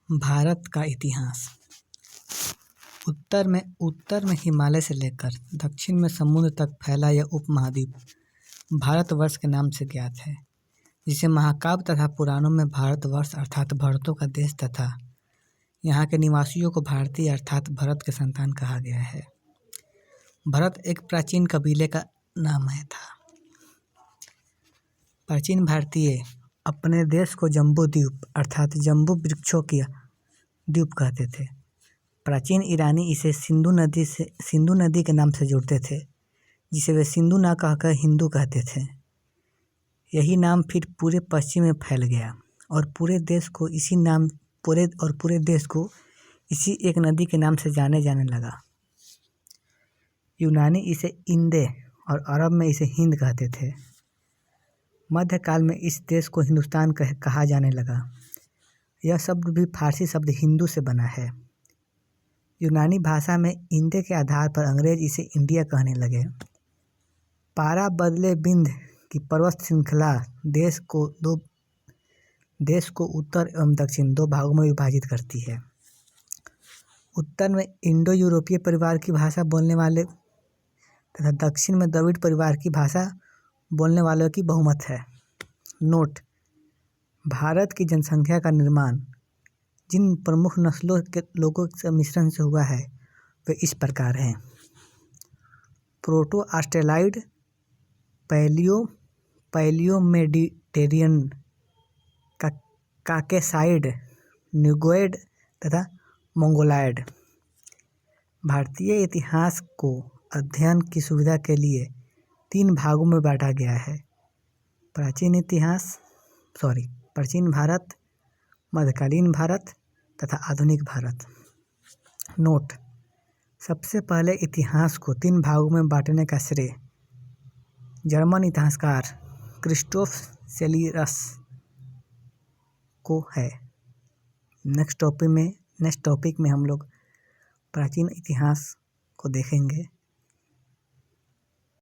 भारत का इतिहास। उत्तर में हिमालय से लेकर दक्षिण में समुद्र तक फैला यह उपमहाद्वीप भारतवर्ष के नाम से ज्ञात है, जिसे महाकाव्य तथा पुराणों में भारतवर्ष अर्थात भरतों का देश तथा यहाँ के निवासियों को भारतीय अर्थात भरत के संतान कहा गया है। भरत एक प्राचीन कबीले का नाम था। प्राचीन भारतीय अपने देश को जम्बू द्वीप अर्थात जम्बू वृक्षों की द्वीप कहते थे। प्राचीन ईरानी इसे सिंधु नदी के नाम से जोड़ते थे, जिसे वे सिंधु ना कहकर हिंदू कहते थे। यही नाम फिर पूरे पश्चिम में फैल गया और पूरे देश को इसी एक नदी के नाम से जाने लगा। यूनानी इसे इंदे और अरब में इसे हिंद कहते थे। मध्यकाल में इस देश को हिंदुस्तान कहा जाने लगा। यह शब्द भी फारसी शब्द हिंदू से बना है। यूनानी भाषा में इंदे के आधार पर अंग्रेज इसे इंडिया कहने लगे। पारा बदले बिंद की पर्वत श्रृंखला देश को उत्तर एवं दक्षिण दो भागों में विभाजित करती है। उत्तर में इंडो यूरोपीय परिवार की भाषा बोलने वाले तथा दक्षिण में द्रविड़ परिवार की भाषा बोलने वालों की बहुमत है। नोट: भारत की जनसंख्या का निर्माण जिन प्रमुख नस्लों के लोगों के मिश्रण से हुआ है वे इस प्रकार हैं: प्रोटो ऑस्ट्रेलॉइड, पैलियो मेडिटेरियन, काकेसाइड, न्यूगोइड तथा मंगोलॉइड। भारतीय इतिहास को अध्ययन की सुविधा के लिए 3 भागों में बांटा गया है: प्राचीन भारत, मध्यकालीन भारत तथा आधुनिक भारत। नोट: सबसे पहले इतिहास को 3 भागों में बांटने का श्रेय जर्मन इतिहासकार क्रिस्टोफ सेलियस को है। नेक्स्ट टॉपिक में हम लोग प्राचीन इतिहास को देखेंगे।